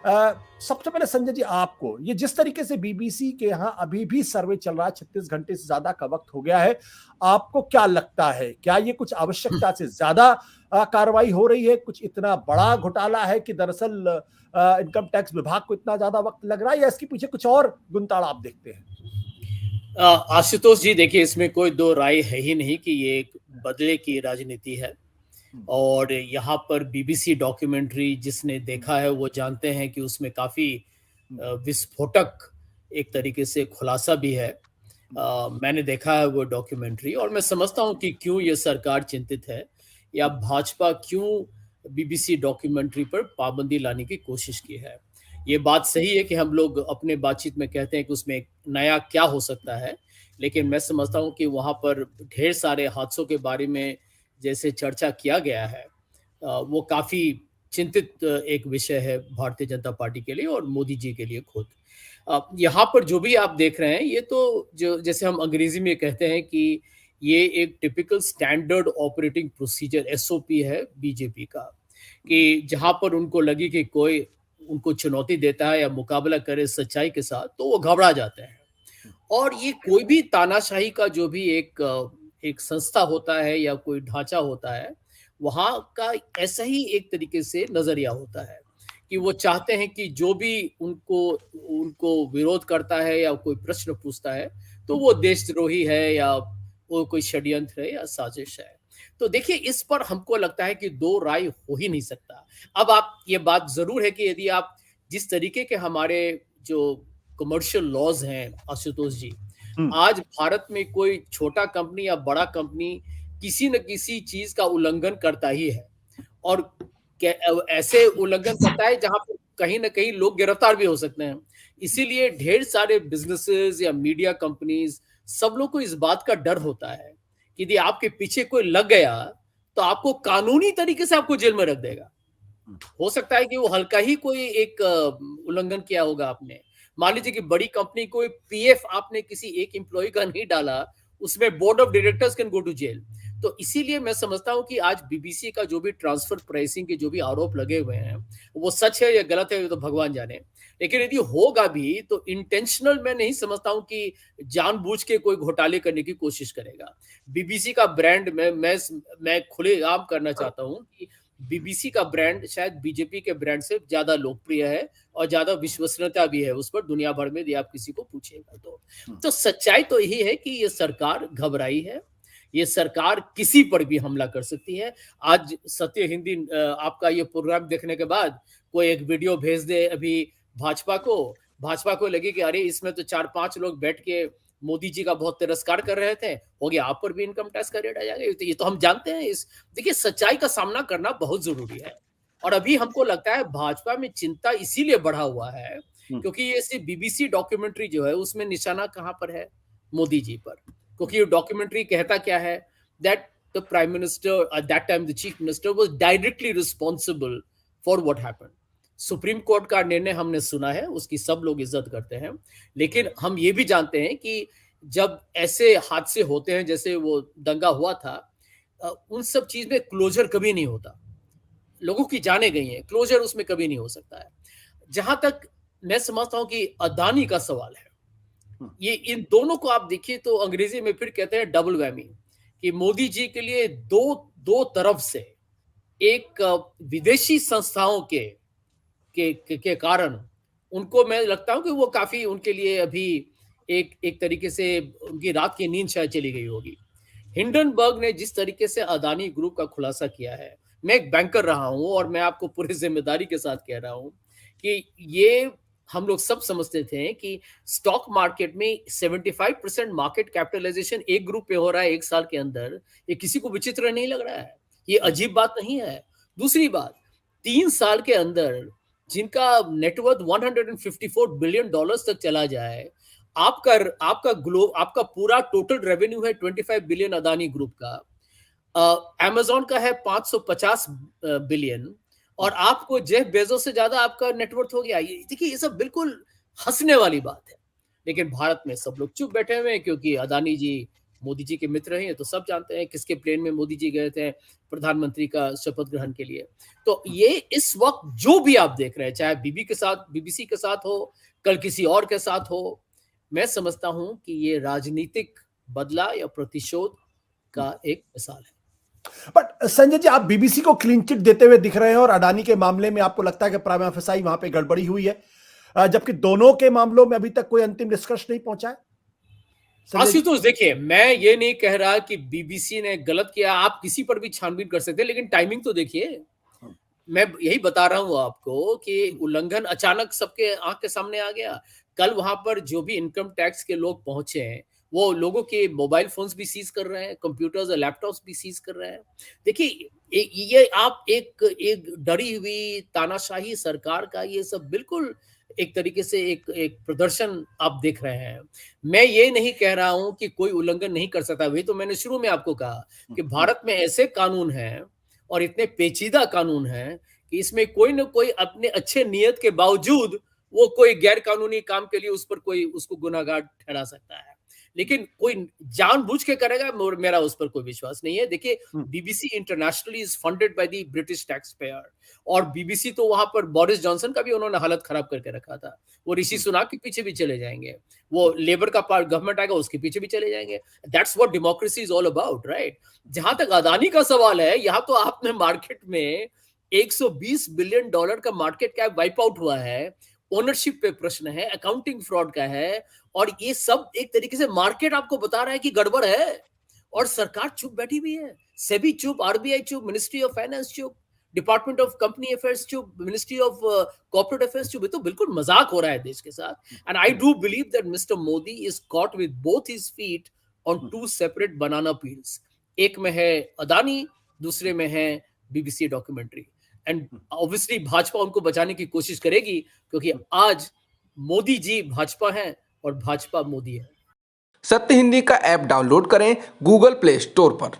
सबसे पहले संजय जी, आपको ये जिस तरीके से बीबीसी के यहाँ अभी भी सर्वे चल रहा है, 36 घंटे से ज्यादा का वक्त हो गया है, आपको क्या लगता है, क्या ये कुछ आवश्यकता से ज्यादा कार्रवाई हो रही है? कुछ इतना बड़ा घोटाला है कि दरअसल इनकम टैक्स विभाग को इतना ज्यादा वक्त लग रहा है, या इसके पीछे कुछ और गुंताड़ आप देखते हैं? आशुतोष जी, देखिए, इसमें कोई दो राय है ही नहीं कि ये एक बदले की राजनीति है। और यहाँ पर बीबीसी डॉक्यूमेंट्री जिसने देखा है वो जानते हैं कि उसमें काफी विस्फोटक एक तरीके से खुलासा भी है। मैंने देखा है वो डॉक्यूमेंट्री, और मैं समझता हूँ कि क्यों ये सरकार चिंतित है, या भाजपा क्यों बीबीसी डॉक्यूमेंट्री पर पाबंदी लाने की कोशिश की है। ये बात सही है कि हम लोग अपने बातचीत में कहते हैं कि उसमें नया क्या हो सकता है, लेकिन मैं समझता हूँ कि वहाँ पर ढेर सारे हादसों के बारे में जैसे चर्चा किया गया है, वो काफी चिंतित एक विषय है भारतीय जनता पार्टी के लिए और मोदी जी के लिए खुद। यहाँ पर जो भी आप देख रहे हैं, ये तो जो जैसे हम अंग्रेजी में कहते हैं कि ये एक typical standard operating procedure SOP है बीजेपी का, कि जहां पर उनको लगे कि कोई उनको चुनौती देता है या मुकाबला करे सच्चाई के साथ, तो वो घबरा जाते हैं। और ये कोई भी तानाशाही का जो भी एक संस्था होता है या कोई ढांचा होता है, वहां का ऐसा ही एक तरीके से नजरिया होता है कि वो चाहते हैं कि जो भी उनको उनको विरोध करता है या कोई प्रश्न पूछता है, तो वो देशद्रोही है या वो कोई षड्यंत्र है या साजिश है। तो देखिए, इस पर हमको लगता है कि दो राय हो ही नहीं सकता। अब आप ये बात जरूर है कि यदि आप जिस तरीके के हमारे जो कमर्शियल लॉज हैं आशुतोष जी, आज भारत में कोई छोटा कंपनी या बड़ा कंपनी किसी न किसी चीज का उल्लंघन करता ही है, और ऐसे उल्लंघन करता है जहां पर कहीं ना कहीं लोग गिरफ्तार भी हो सकते हैं। इसीलिए ढेर सारे बिजनेसेस या मीडिया कंपनीज, सब लोग को इस बात का डर होता है कि यदि आपके पीछे कोई लग गया तो आपको कानूनी तरीके से आपको जेल में रख देगा। हो सकता है कि वो हल्का ही कोई एक उल्लंघन किया होगा आपने। मान लीजिए कि बड़ी कंपनी को पीएफ आपने किसी एक एम्प्लॉय का नहीं डाला, उसमें board of directors can go to jail. तो इसीलिए मैं समझता हूं कि आज बीबीसी का जो भी ट्रांसफर प्राइसिंग के जो भी आरोप लगे हुए हैं, वो सच है या गलत है, ये तो भगवान जाने। लेकिन यदि होगा भी तो इंटेंशनल मैं नहीं समझता हूं कि जानबूझ के कोई घोटाले करने की कोशिश करेगा। बीबीसी का ब्रांड मैं खुलेआम करना चाहता हूं कि बीबीसी का ब्रांड शायद बीजेपी के ब्रांड से ज्यादा लोकप्रिय है और ज्यादा विश्वसनीयता भी है उस पर दुनिया भर में, यदि आप किसी को पूछेगा तो सच्चाई तो यही है कि ये सरकार घबराई है। ये सरकार किसी पर भी हमला कर सकती है। आज सत्य हिंदी आपका ये प्रोग्राम देखने के बाद कोई एक वीडियो भेज दे अभी भाजपा को लगे कि अरे इसमें तो 4-5 लोग बैठ के मोदी जी का बहुत तिरस्कार कर रहे थे, हो गया आप पर भी इनकम टैक्स का रेट आ जाएगा। ये तो हम जानते हैं। देखिए, सच्चाई का सामना करना बहुत जरूरी है। और अभी हमको लगता है भाजपा में चिंता इसीलिए बढ़ा हुआ है क्योंकि ये सिर्फ बीबीसी डॉक्यूमेंट्री जो है उसमें निशाना कहां पर है? मोदी जी पर। क्योंकि ये डॉक्यूमेंट्री कहता क्या है? That the prime minister at that time the chief minister was directly responsible for what happened. Supreme court का निर्णय हमने सुना है, उसकी सब लोग इज्जत करते हैं, लेकिन हम ये भी जानते हैं कि जब ऐसे हादसे होते हैं जैसे वो दंगा हुआ था, उन सब चीज में क्लोजर कभी नहीं होता। लोगों की जाने गई हैं, क्लोजर उसमें कभी नहीं हो सकता है। जहां तक मैं समझता हूं कि अदानी का सवाल है, ये इन दोनों को आप देखिए तो अंग्रेजी में फिर कहते हैं डबल वैमी, कि मोदी जी के लिए दो दो तरफ से एक विदेशी संस्थाओं के कारण उनको मैं लगता हूं कि वो काफी उनके लिए अभी एक तरीके से उनकी रात की नींद शायद चली गई होगी। हिंडनबर्ग ने जिस तरीके से अदानी ग्रुप का खुलासा किया है, मैं एक बैंकर रहा हूं और मैं आपको पूरी जिम्मेदारी के साथ कह रहा हूं कि ये हम लोग सब समझते थे कि स्टॉक मार्केट में 75% मार्केट कैपिटलाइजेशन एक ग्रुप पे हो रहा है एक साल के अंदर, ये किसी को विचित्र नहीं लग रहा है, ये अजीब बात नहीं है। दूसरी बात, 3 साल के अंदर जिनका नेटवर्थ 154 बिलियन डॉलर्स तक चला जाए, आपका पूरा टोटल रेवेन्यू है 25 बिलियन अदानी ग्रुप का, अमेजॉन का है 550 बिलियन, और आपको जेफ बेजोस से ज्यादा आपका नेटवर्थ हो गया। देखिए, ये सब बिल्कुल हंसने वाली बात है, लेकिन भारत में सब लोग चुप बैठे हुए हैं क्योंकि अदानी जी मोदी जी के मित्र हैं, तो सब जानते हैं किसके प्लेन में मोदी जी गए थे प्रधानमंत्री का शपथ ग्रहण के लिए। तो ये इस वक्त जो भी आप देख रहे हैं, चाहे बीबीसी के साथ हो, कल किसी और के साथ हो, मैं समझता हूं कि ये राजनीतिक बदला या प्रतिशोध का एक मिसाल है। बट संजय जी, आप बीबीसी को क्लीन चिट देते हुए दिख रहे हैं और अडानी के मामले में आपको लगता है कि प्राइमा फेसाई वहां पे गड़बड़ी हुई है, जबकि दोनों के मामलों में अभी तक कोई अंतिम निष्कर्ष नहीं पहुंचा है। आशुतोष देखिए, मैं ये नहीं कह रहा कि बीबीसी ने गलत किया, आप किसी पर भी छानबीन कर सकते हैं, लेकिन टाइमिंग तो देखिए। मैं यही बता रहा हूं आपको कि उल्लंघन अचानक सबके आंख के सामने आ गया। कल वहां पर जो भी इनकम टैक्स के लोग पहुंचे हैं, वो लोगों के मोबाइल फोन्स भी सीज कर रहे हैं, कंप्यूटर्स और लैपटॉप्स भी सीज कर रहे हैं। देखिए, ये आप एक डरी हुई तानाशाही सरकार का ये सब बिल्कुल एक तरीके से एक प्रदर्शन आप देख रहे हैं। मैं ये नहीं कह रहा हूं कि कोई उल्लंघन नहीं कर सकता। वही तो मैंने शुरू में आपको कहा कि भारत में ऐसे कानून हैं और इतने पेचीदा कानून हैं कि इसमें कोई न कोई अपने अच्छे नियत के बावजूद वो कोई गैर कानूनी काम के लिए उस पर कोई उसको गुनाहगार ठहरा सकता है, लेकिन कोई जानबूझ के करेगा, मेरा उस पर कोई विश्वास नहीं है। देखिए, BBC internationally is funded by the British tax payer, और बीबीसी तो वहां पर बोरिस जॉनसन का भी उन्होंने हालत खराब करके रखा था। वो ऋषि सुनाक के पीछे भी चले जाएंगे, वो लेबर का पार्ट गवर्नमेंट आएगा उसके पीछे भी चले जाएंगे। That's what democracy is all about, right? जहां तक अदानी का सवाल है, यहां तो आपने मार्केट में $120 बिलियन का मार्केट कैप वाइप आउट हुआ है, ओनरशिप पे प्रश्न है, अकाउंटिंग फ्रॉड का है, और ये सब एक तरीके से मार्केट आपको बता रहा है कि गड़बड़ है, और सरकार चुप बैठी हुई है। सेबी चुप, आरबीआई चुप, मिनिस्ट्री ऑफ फाइनेंस चुप, डिपार्टमेंट ऑफ कंपनी अफेयर्स चुप, मिनिस्ट्री ऑफ कॉर्पोरेट अफेयर्स चुप। ये तो बिल्कुल मजाक हो रहा है देश के साथ। And I do believe that mister Modi is caught with both his feet on two separate banana peels. एक में है अदानी, दूसरे में है BBC documentary. And obviously Bhajpa उनको बचाने की कोशिश करेगी, क्योंकि आज मोदी जी भाजपा हैं और भाजपा मोदी है। सत्य हिंदी का ऐप डाउनलोड करें गूगल प्ले स्टोर पर।